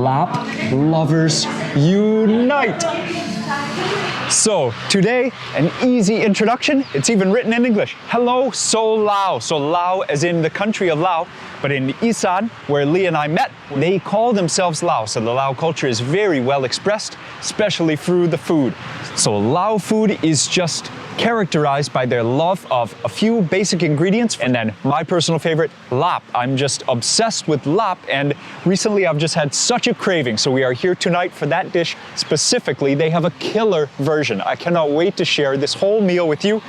Laap lovers unite! So today, an easy introduction. It's even written in English. Hello So Lao. So Lao as in the country of Lao, but in Isan, where Lee and I met, they call themselves Lao. So the Lao culture is very well expressed, especially through the food. So Lao food is just characterized by their love of a few basic ingredients, and then my personal favorite, lap. I'm just obsessed with lap, and recently I've just had such a craving, so we are here tonight for that dish specifically. They have a killer version. I cannot wait to share this whole meal with you.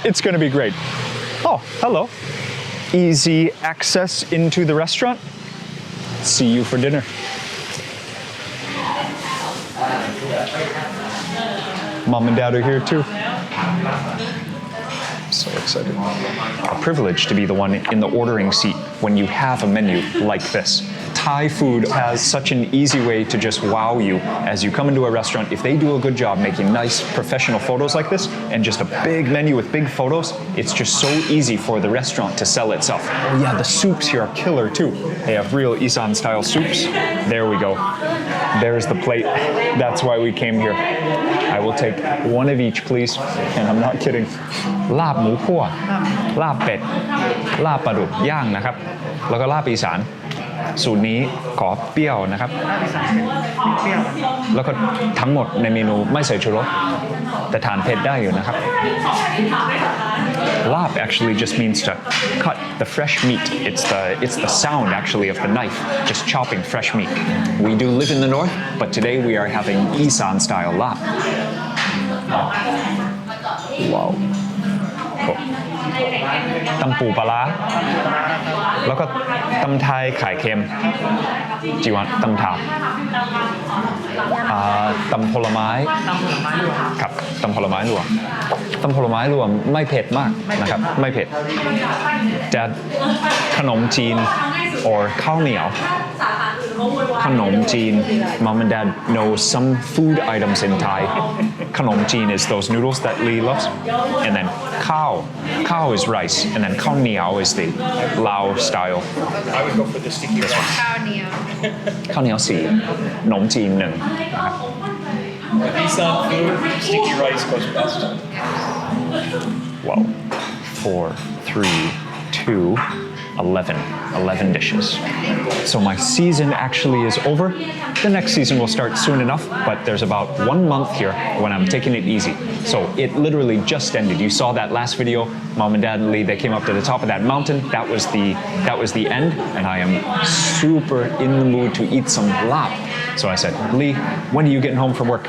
It's gonna be great. Oh, hello. Easy access into the restaurant. See you for dinner. Mom and Dad are here too. So excited. A privilege to be the one in the ordering seat when you have a menu like this. Thai food has such an easy way to just wow you as you come into a restaurant. If they do a good job making nice professional photos like this and just a big menu with big photos, it's just so easy for the restaurant to sell itself. Oh yeah, the soups here are killer too. They have real Isan style soups. There we go. There's the plate. That's why we came here. I will take one of each, please. And I'm not kidding. ลาบหมูคั่วลาบเป็ดลาบปลาดุกย่างนะครับแล้วก็ลาบอีสานสูตรนี้ขอเปรี้ยวนะครับแล้วก็ทั้งหมดในเมนูไม่ใส่ชูรสแต่ทานเผ็ดได้อยู่นะครับ Lap actually just means to cut the fresh meat. It's the sound actually of the knife just chopping fresh meat. We do live in the north, but today we are having Isan style lap. Wow. ตำปูปลาร้าแล้วก็ตำไทยไข่เค็มจีวันตำถาดตำผลไม้ครับตำผลไม้รวมตำผลไม้รวมไม่เผ็ดมากนะครับไม่เผ็ดจะขนมจีน or ข้าวเหนียวขนมจีน Mom and Dad know some food items in Thai ขนมจีน is those noodles that Lee loves, and then cow is rice, and then ข้าวเหนียว is the Lao style. I would go for the sticky rice. ข้าวเหนียว ข้าวเหนียว4ขนมจีน1นะครับ Isan food, sticky rice goes best. Wow. 4, 3, 2, 11 dishes. So my season actually is over. The next season will start soon enough, but there's about 1 month here when I'm taking it easy. So it literally just ended. You saw that last video. Mom and Dad and Lee, they came up to the top of that mountain. That was the end, and I am super in the mood to eat some lap. So I said, Lee, when are you getting home from work?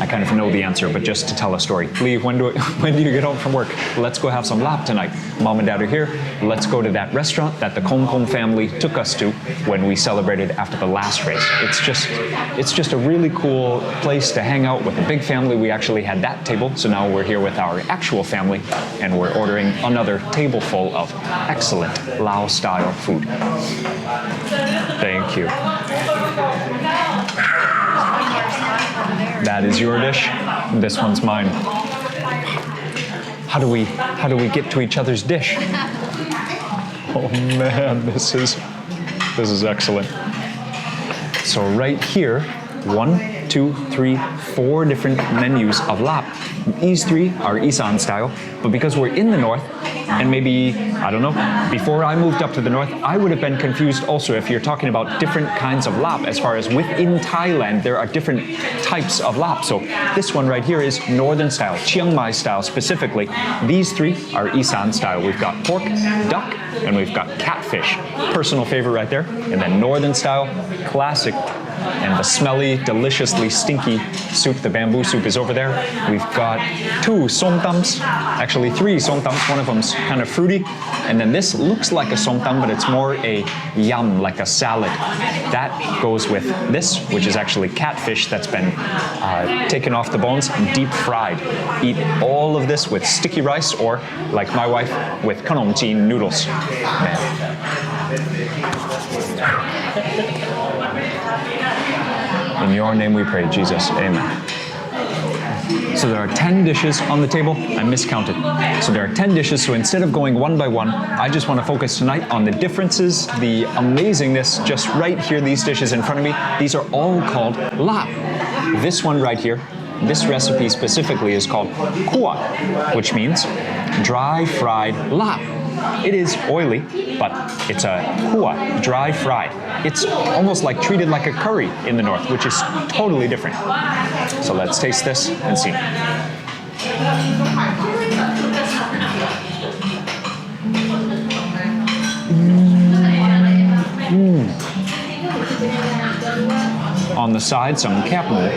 I kind of know the answer, but just to tell a story. Lee, when do you get home from work? Let's go have some lap tonight. Mom and Dad are here. Let's go to that restaurant that the Kong Kong family took us to when we celebrated after the last race. It's just a really cool place to hang out with a big family. We actually had that table, so now we're here with our actual family, and we're ordering another table full of excellent Lao-style food. Thank you. That is your dish. This one's mine. How do we get to each other's dish? Oh man, this is excellent. So right here, 1, 2, 3, 4 different menus of lap. These 3 are Isan style, but because we're in the north, and maybe, I don't know, before I moved up to the north, I would have been confused also if you're talking about different kinds of lap, as far as within Thailand, there are different types of lap. So this one right here is northern style, Chiang Mai style specifically. These 3 are Isan style. We've got pork, duck, and we've got catfish. Personal favorite right there. And then northern style, classic, and the smelly, deliciously stinky soup, the bamboo soup is over there. We've got 2 som tams, actually 3 som tams. One of them's kind of fruity. And then this looks like a som tam, but it's more a yum, like a salad. That goes with this, which is actually catfish that's been taken off the bones and deep fried. Eat all of this with sticky rice, or like my wife, with khanom jin noodles. In your name we pray, Jesus. Amen. So there are 10 dishes on the table. I miscounted. So there are 10 dishes. So instead of going one by one, I just want to focus tonight on the differences, the amazingness just right here, these dishes in front of me. These are all called lap. This one right here, this recipe specifically is called kua, which means dry fried lap. It is oily, but it's a kua, dry fried. It's almost like treated like a curry in the north, which is totally different. So let's taste this and see. On the side, some capmu.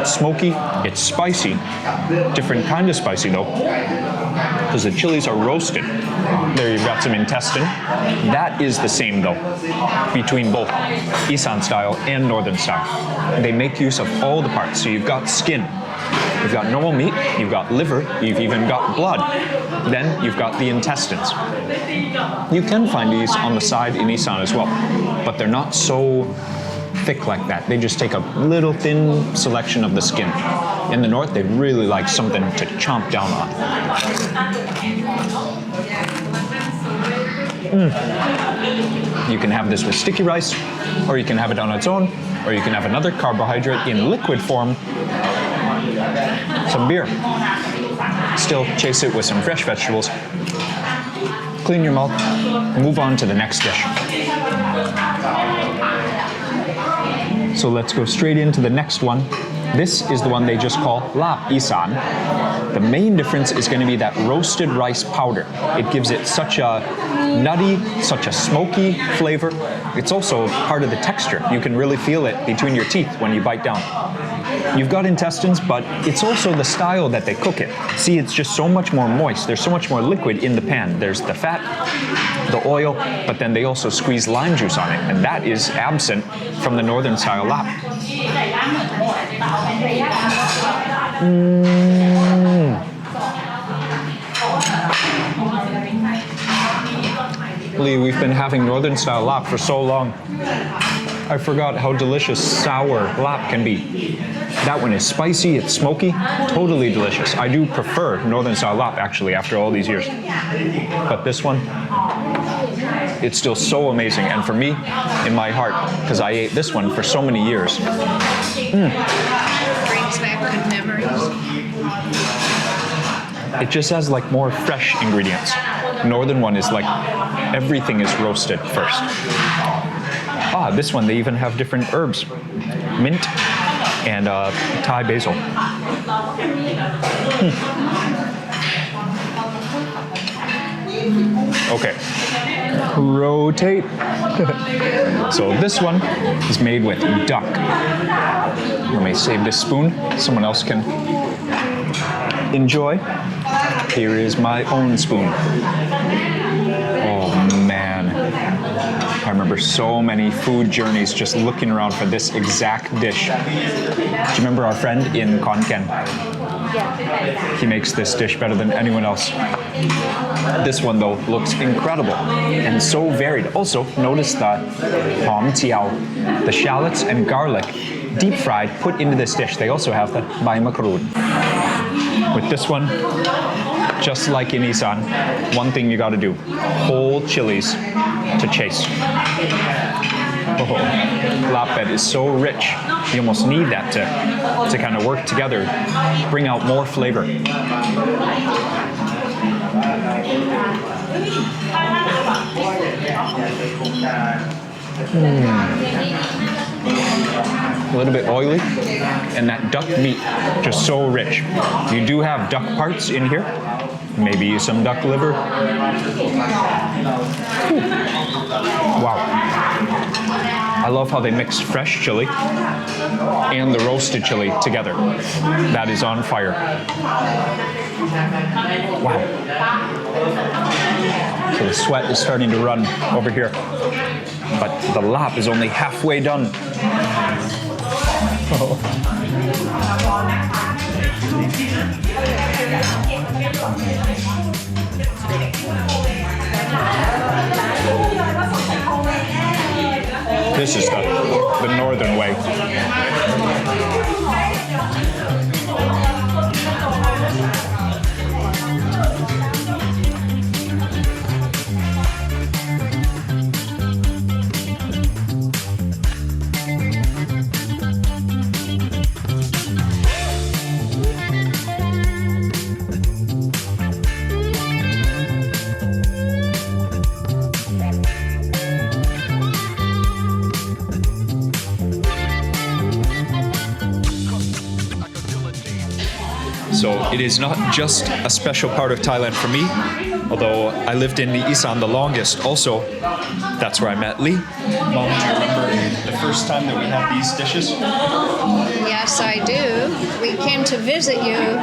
It's smoky, it's spicy, different kind of spicy though, because the chilies are roasted. There you've got some intestine. That is the same though, between both Isan style and Northern style. They make use of all the parts. So you've got skin, you've got normal meat, you've got liver, you've even got blood. Then you've got the intestines. You can find these on the side in Isan as well, but they're not so thick like that. They just take a little thin selection of the skin. In the north, they really like something to chomp down on. You can have this with sticky rice, or you can have it on its own, or you can have another carbohydrate in liquid form, some beer. Still chase it with some fresh vegetables. Clean your mouth, move on to the next dish. So let's go straight into the next one. This is the one they just call Laap Isan. The main difference is going to be that roasted rice powder. It gives it such a nutty, such a smoky flavor. It's also part of the texture. You can really feel it between your teeth when you bite down. You've got intestines, but it's also the style that they cook it. See, it's just so much more moist. There's so much more liquid in the pan. There's the fat, the oil, but then they also squeeze lime juice on it, and that is absent from the northern style lap. Lee, we've been having northern style lap for so long. I forgot how delicious sour lap can be. That one is spicy, it's smoky, totally delicious. I do prefer northern style lap actually after all these years. But this one, it's still so amazing. And for me, in my heart, because I ate this one for so many years. Brings back good memories. It just has like more fresh ingredients. Northern one is like everything is roasted first. Ah, this one, they even have different herbs. Mint and Thai basil. Okay, rotate. So this one is made with duck. Let me save this spoon. Someone else can enjoy. Here is my own spoon. Oh man. I remember so many food journeys just looking around for this exact dish. Do you remember our friend in Khon Kaen? He makes this dish better than anyone else. This one though looks incredible and so varied. Also, notice the hom tiao, the shallots and garlic, deep fried, put into this dish. They also have the bai makrut. With this one, just like in Isan, one thing you gotta do, whole chilies to chase. Oh, lapbed is so rich. You almost need that to kind of work together, bring out more flavor. A little bit oily, and that duck meat just so rich. You do have duck parts in here, maybe some duck liver. Ooh. Wow. I love how they mix fresh chili and the roasted chili together. That is on fire. Wow. So the sweat is starting to run over here, but the lap is only halfway done. Oh. This is the the northern way. So it is not just a special part of Thailand for me, although I lived in the Isan the longest. Also, that's where I met Lee. Mom, do you remember the first time that we had these dishes? Yes, I do. We came to visit you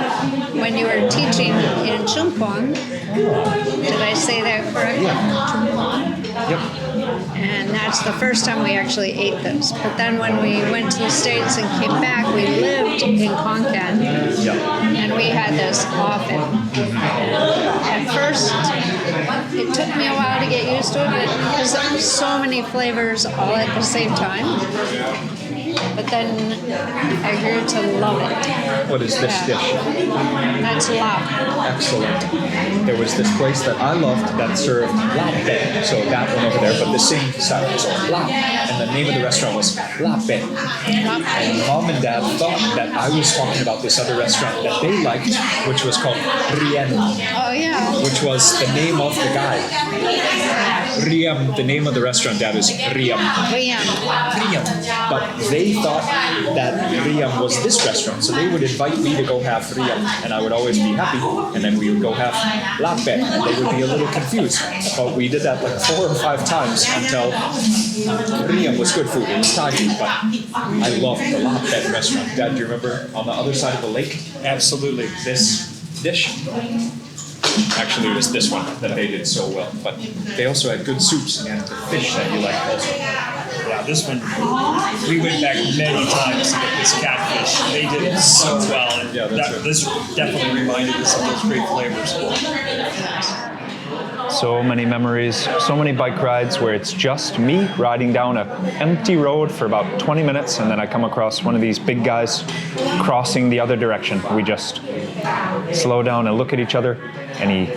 when you were teaching in Chumpon. Did I say that correctly? Yeah. Yep. And that's the first time we actually ate this. But then when we went to the States and came back, we lived in Konkan. Yeah. And we had this often. At first, it took me a while to get used to it because there were so many flavors all at the same time. But then I grew to love it. What is this dish? That's Lao. Excellent. There was this place that I loved that served Lao. So that one over there, but the same style. So Lao. And the name of the restaurant was Lao. And Mom and Dad thought that I was talking about this other restaurant that they liked, which was called Rien, Oh, yeah. which was the name of the guy. Riam, the name of the restaurant, Dad, is Riam. Riam. Riam. But they thought that Riam was this restaurant, so they would invite me to go have Riam, and I would always be happy, and then we would go have Lape, and they would be a little confused. But we did that like 4 or 5 times until Riam was good food. It was Thai food, but I loved the Lape restaurant. Dad, do you remember on the other side of the lake? Absolutely. This dish? Actually, it was this one that they did so well, but they also had good soups and the fish that you like also. Yeah, this one, we went back many times to get this catfish. They did it so well. And Yeah, that's right. this definitely reminded us of those great flavors. So many memories, so many bike rides where it's just me riding down an empty road for about 20 minutes, and then I come across one of these big guys crossing the other direction. We just slow down and look at each other, and he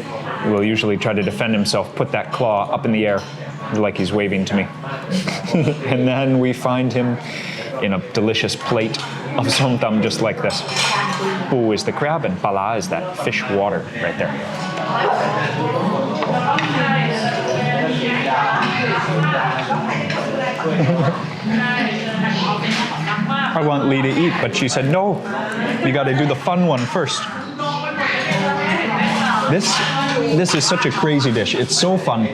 will usually try to defend himself, put that claw up in the air like he's waving to me. And then we find him in a delicious plate of somtam just like this. Bu is the crab and pala is that fish water right there. I want Lee to eat, but she said, no, you got to do the fun one first. This is such a crazy dish. It's so fun.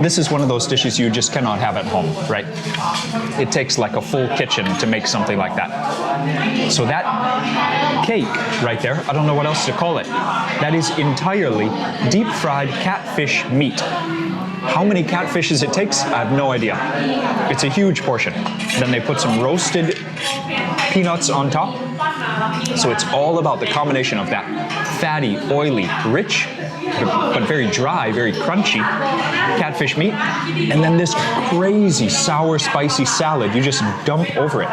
This is one of those dishes you just cannot have at home, right? It takes like a full kitchen to make something like that. So that cake right there, I don't know what else to call it. That is entirely deep fried catfish meat. How many catfishes it takes, I have no idea. It's a huge portion. Then they put some roasted peanuts on top. So it's all about the combination of that fatty, oily, rich, but very dry, very crunchy catfish meat. And then this crazy sour, spicy salad you just dump over it.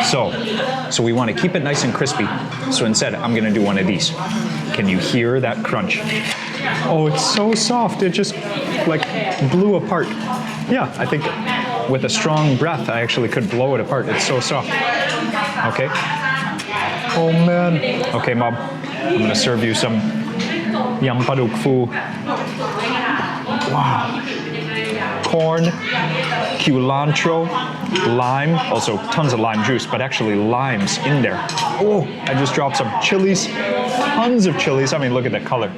So we want to keep it nice and crispy. So instead, I'm going to do one of these. Can you hear that crunch? Oh, it's so soft. It just like blew apart. Yeah, I think with a strong breath, I actually could blow it apart. It's so soft. Okay. Oh man. Okay, Mom. I'm gonna serve you some yam paduk fu. Wow. Corn, culantro, lime, also tons of lime juice, but actually limes in there. Oh, I just dropped some chilies, tons of chilies. I mean, look at the color.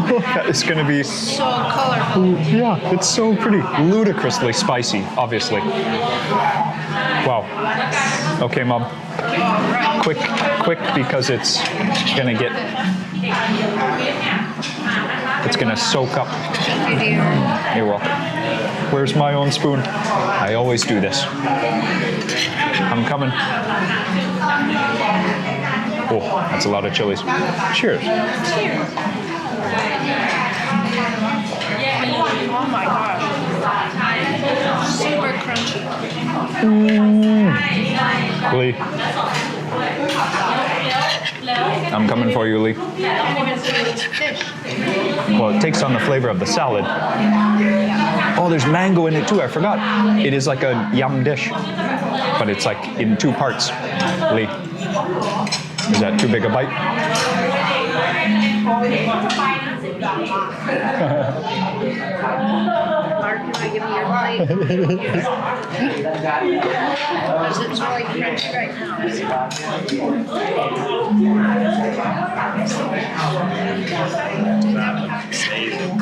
That is going to be So colorful. yeah, it's so pretty. Ludicrously spicy, obviously. Wow. Okay, Mom. Quick, because it's going to soak up. Thank you, dear. You're welcome. Where's my own spoon? I always do this. I'm coming. Oh, that's a lot of chilies. Cheers. Oh my gosh. Super Lee. I'm coming for you, Lee. Fish. Well, it takes on the flavor of the salad. Oh, there's mango in it too. I forgot. It is like a yum dish, but it's like in two parts. Lee, is that too big a bite? Mark, can I give you your plate? Because it's really crunchy right now.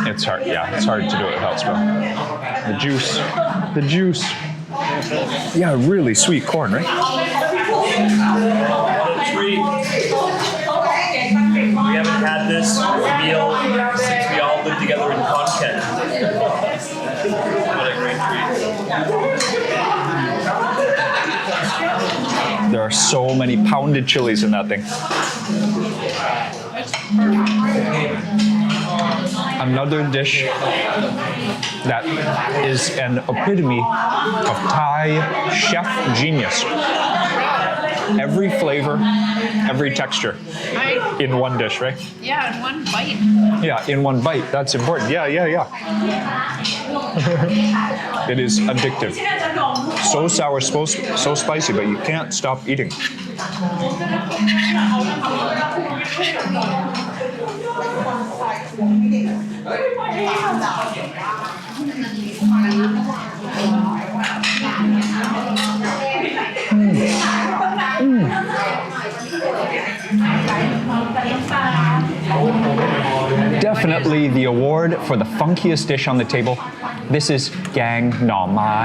It's hard. Yeah, it's hard to do it without smell. The juice. The juice. Yeah, really sweet corn, right? Treat. We haven't had this meal since we all lived together in Content. What a great treat. There are so many pounded chilies in that thing. Another dish that is an epitome of Thai chef genius. Every flavor, every texture in one dish, right? Yeah, in one bite. Yeah, in one bite. That's important. Yeah. It is addictive. So sour, so spicy, but you can't stop eating. Definitely the award for the funkiest dish on the table. This is gang hน่อไม้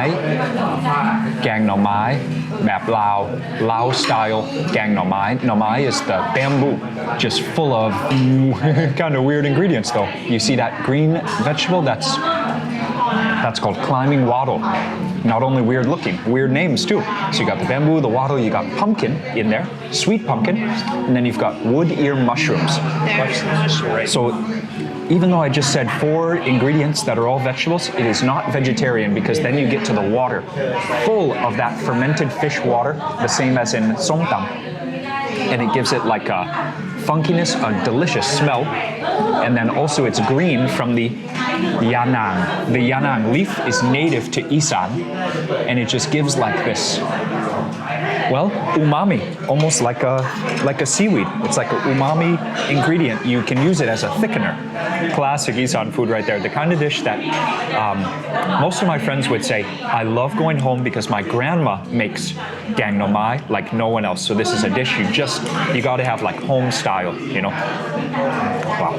gang hน่อไม้ แบบ Lao style gang hน่อไม้ หน่อไม้ is the bamboo, just full of kind of weird ingredients though. You see that green vegetable? That's called climbing wattle. Not only weird looking, weird names too. So you got the bamboo, the wattle, you got pumpkin in there, sweet pumpkin, and then you've got wood ear mushrooms. There's the mushroom. So even though I just said 4 ingredients that are all vegetables, it is not vegetarian because then you get to the water, full of that fermented fish water, the same as in som tam. And it gives it like a funkiness, a delicious smell. And then also it's green from the yanang. The yanang leaf is native to Isan, and it just gives like this, well, umami, almost like a seaweed. It's like an umami ingredient. You can use it as a thickener. Classic Isan food right there. The kind of dish that most of my friends would say, I love going home because my grandma makes gang hน่อไม้ like no one else. So this is a dish you got to have like home style, you know. Wow.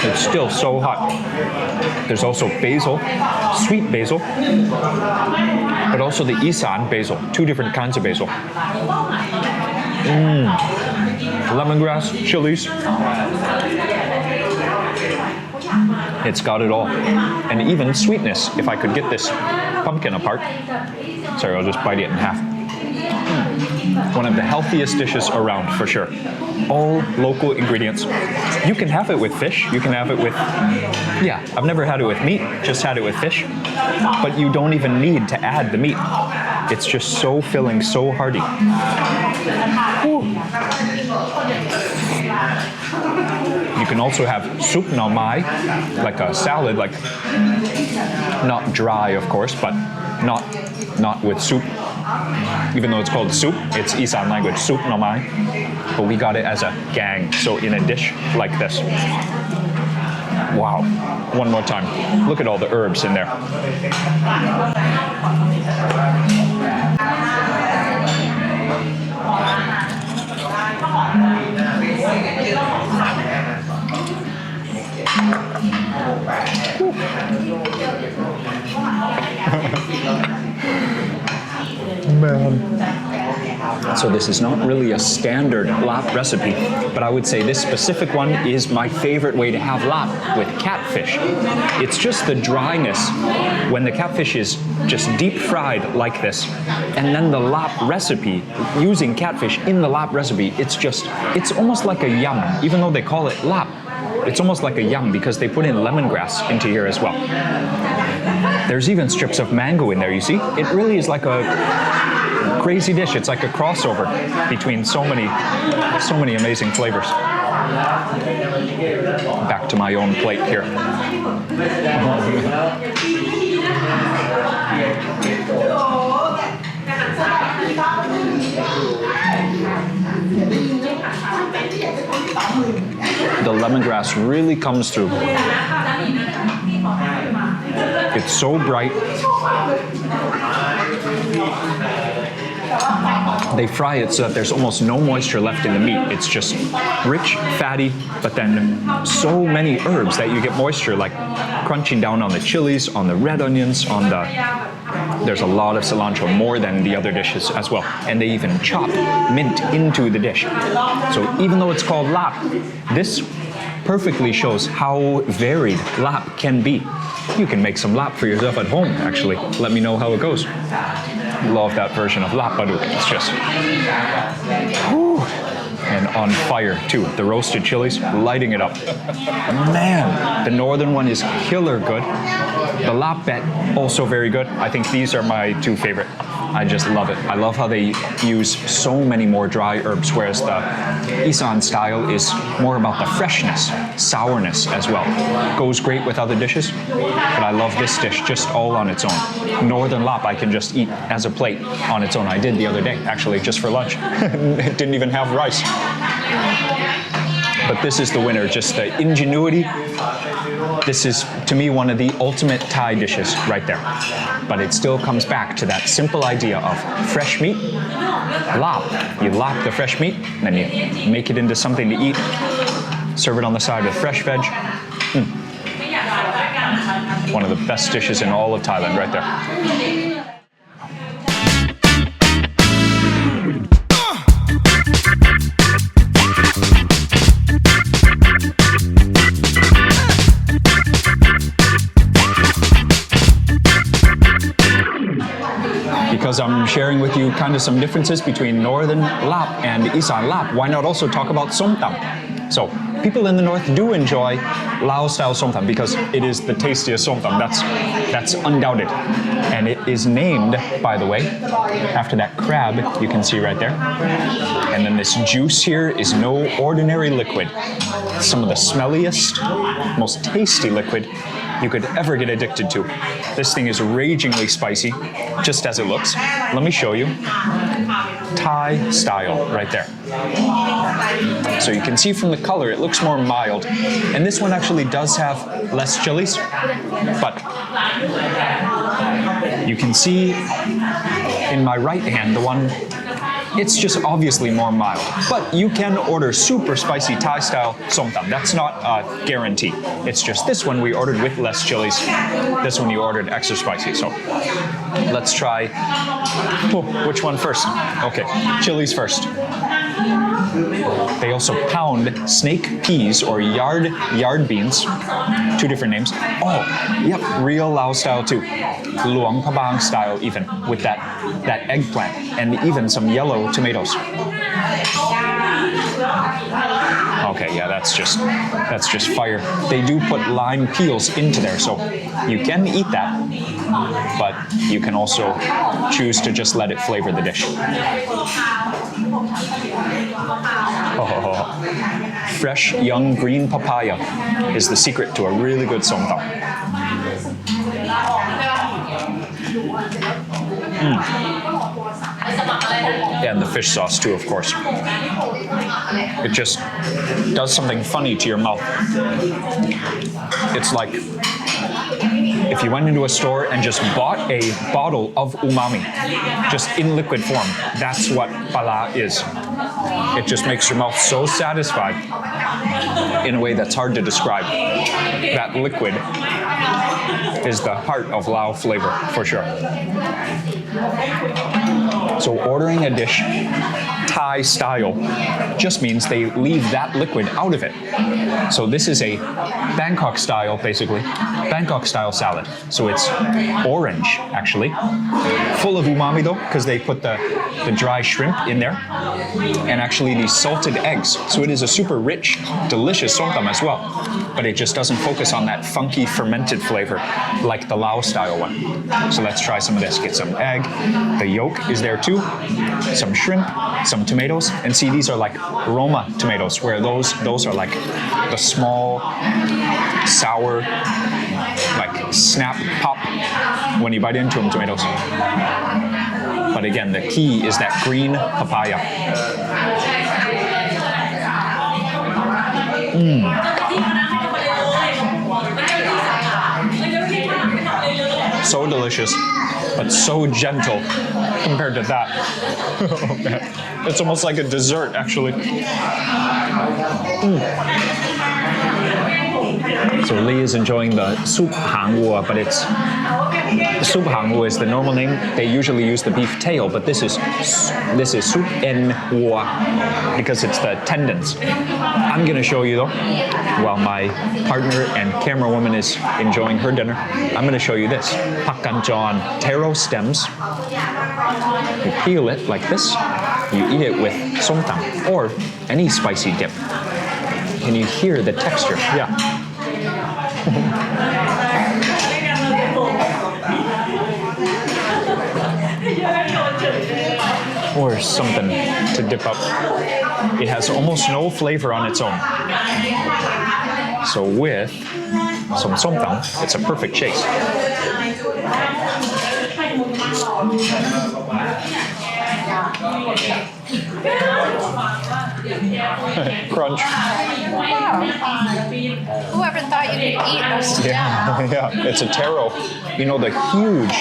It's still so hot. There's also basil, sweet basil, but also the Isan basil, 2 different kinds of basil. Lemongrass, chilies. It's got it all. And even sweetness, if I could get this pumpkin apart. Sorry, I'll just bite it in half. One of the healthiest dishes around, for sure. All local ingredients. You can have it with fish. You can have it with, I've never had it with meat, just had it with fish. But you don't even need to add the meat. It's just so filling, so hearty. Woo. You can also have soup hน่อไม้, like a salad, like not dry, of course, but not with soup. Even though it's called soup, it's Isan language, soup hน่อไม้. But we got it as a gang, so in a dish like this. Wow. One more time. Look at all the herbs in there. Man. So this is not really a standard lap recipe, but I would say this specific one is my favorite way to have lap with catfish. It's just the dryness when the catfish is just deep fried like this, and then the lap recipe, using catfish in the lap recipe, it's almost like a yum, even though they call it lap. It's almost like a yum because they put in lemongrass into here as well. There's even strips of mango in there, you see? It really is like a crazy dish. It's like a crossover between so many amazing flavors. Back to my own plate here. The lemongrass really comes through. It's so bright. They fry it so that there's almost no moisture left in the meat. It's just rich, fatty, but then so many herbs that you get moisture, like crunching down on the chilies, on the red onions, on the... There's a lot of cilantro, more than the other dishes as well. And they even chop mint into the dish. So even though it's called lap, this perfectly shows how varied lap can be. You can make some lap for yourself at home, actually. Let me know how it goes. Love that version of lap baduk. It's just... whew, and on fire too. The roasted chilies, lighting it up. Man, the northern one is killer good. The lap bet, also very good. I think these are my two favorite. I just love it. I love how they use so many more dry herbs, whereas the Isan style is more about the freshness, sourness as well. Goes great with other dishes, but I love this dish just all on its own. Northern Laap I can just eat as a plate on its own. I did the other day, actually, just for lunch. It didn't even have rice. But this is the winner, just the ingenuity. This is, to me, one of the ultimate Thai dishes right there. But it still comes back to that simple idea of fresh meat, lap. You lap the fresh meat, then you make it into something to eat, serve it on the side with fresh veg. One of the best dishes in all of Thailand right there. Because I'm sharing with you kind of some differences between Northern Laap and Isan Laap, why not also talk about som tam? So, people in the north do enjoy Lao-style som tam because it is the tastiest som tam. That's undoubted. And it is named, by the way, after that crab you can see right there. And then this juice here is no ordinary liquid. Some of the smelliest, most tasty liquid you could ever get addicted to. This thing is ragingly spicy, just as it looks. Let me show you. Thai style right there. So you can see from the color, it looks more mild. And this one actually does have less chilies, but you can see in my right hand, the one, it's just obviously more mild. But you can order super spicy Thai style som tam. That's not a guarantee. It's just this one we ordered with less chilies. This one you ordered extra spicy. So let's try, which one first? Okay, chilies first. They also pound snake peas or yard beans, two different names. Oh, yep, real Lao style too. Luang Prabang style even, with that eggplant and even some yellow tomatoes. Okay, yeah, that's just fire. They do put lime peels into there, so you can eat that, but you can also choose to just let it flavor the dish. Oh, fresh young green papaya is the secret to a really good som tam. And the fish sauce too, of course. It just does something funny to your mouth. It's like if you went into a store and just bought a bottle of umami, just in liquid form. That's what pala is. It just makes your mouth so satisfied in a way that's hard to describe. That liquid is the heart of Lao flavor, for sure. So ordering a dish Thai style just means they leave that liquid out of it. So this is a Bangkok style, basically, Bangkok style salad. So it's orange, actually, full of umami though, because they put the dry shrimp in there, and actually these salted eggs. So it is a super rich, delicious somtam as well, but it just doesn't focus on that funky fermented flavor like the Lao style one. So let's try some of this. Get some egg, the yolk is there too, some shrimp, some tomatoes, and see these are like Roma tomatoes, where those are like the small, sour, like snap pop when you bite into them tomatoes. But again, the key is that green papaya. So delicious, but so gentle compared to that. Oh, man. It's almost like a dessert, actually. So Lee is enjoying the soup hang wo, but it's soup hang wo is the normal name. They usually use the beef tail, but this is soup en wo because it's the tendons. I'm gonna show you though, while my partner and camera woman is enjoying her dinner, I'm gonna show you this. Pak kanjon, taro stems. You peel it like this. You eat it with somtam or any spicy dip. Can you hear the texture? Yeah. Or something to dip up. It has almost no flavor on its own. So with some somtam, it's a perfect chase. Crunch. Wow. Whoever thought you could eat those stems? Yeah, it's a taro. You know the huge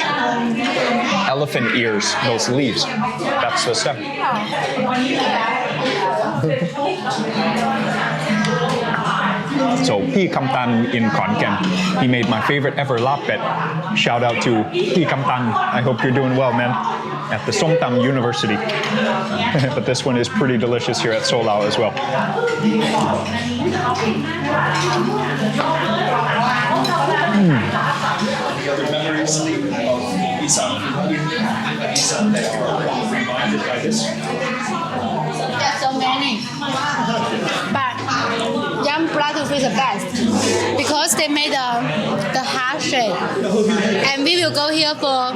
elephant ears, those leaves. That's the stem. So P. Kamtan in Khon Kaen, he made my favorite ever lap bet. Shout out to P. Kamtan. I hope you're doing well, man. At the Somtam University. But this one is pretty delicious here at So Lao as well. Other memories of Isan that are reminded by this? There's so many. But yam blood is the best because they made the heart shape. And we will go here for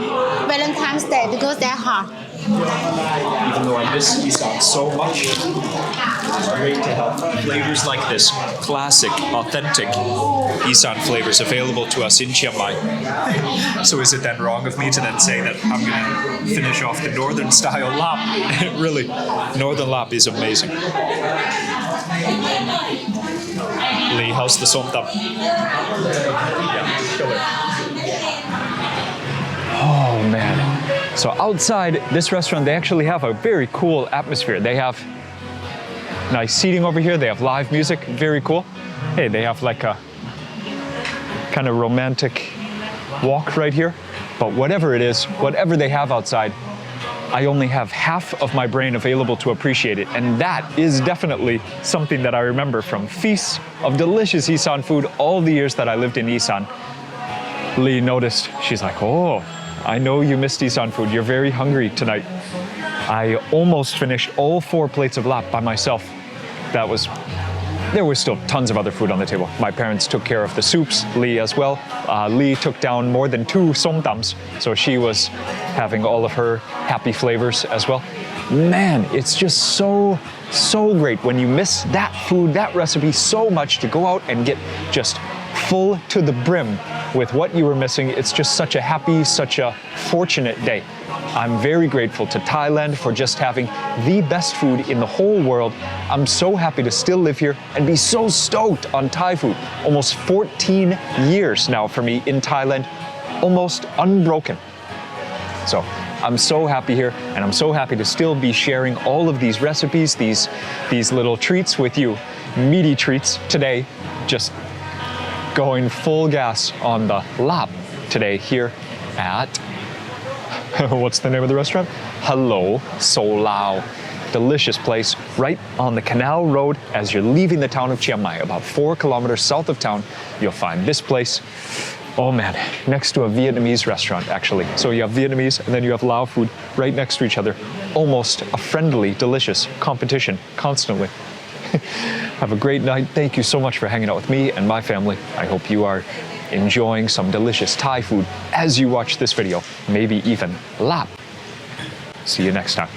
Valentine's Day because they're hot. Even though I miss Isan so much, it's great to have flavors like this, classic, authentic Isan flavors available to us in Chiang Mai. So is it then wrong of me to then say that I'm going to finish off the Northern style lap? Really, Northern lap is amazing. Lee, how's the somtam? Yeah, killer. Oh man. So outside this restaurant, they actually have a very cool atmosphere. They have nice seating over here. They have live music, very cool. Hey, they have like a kind of romantic walk right here. But whatever it is, whatever they have outside, I only have half of my brain available to appreciate it. And that is definitely something that I remember from feasts of delicious Isan food all the years that I lived in Isan. Lee noticed, she's like, oh, I know you missed Isan food. You're very hungry tonight. I almost finished all 4 plates of lap by myself. There was still tons of other food on the table. My parents took care of the soups, Lee as well. Lee took down more than 2 somtams, so she was having all of her happy flavors as well. Man, it's just so great when you miss that food, that recipe so much to go out and get just full to the brim with what you were missing. It's just such a happy, such a fortunate day. I'm very grateful to Thailand for just having the best food in the whole world. I'm so happy to still live here and be so stoked on Thai food. Almost 14 years now for me in Thailand, almost unbroken. So I'm so happy here, and I'm so happy to still be sharing all of these recipes, these little treats with you, meaty treats today, just going full gas on the lap today here at What's the name of the restaurant? Hello So Lao. Delicious place right on the Canal Road as you're leaving the town of Chiang Mai. About 4 kilometers south of town, you'll find this place. Oh man, next to a Vietnamese restaurant actually. So you have Vietnamese and then you have Lao food right next to each other. Almost a friendly, delicious competition constantly. Have a great night. Thank you so much for hanging out with me and my family. I hope you are enjoying some delicious Thai food as you watch this video, maybe even Lap. See you next time.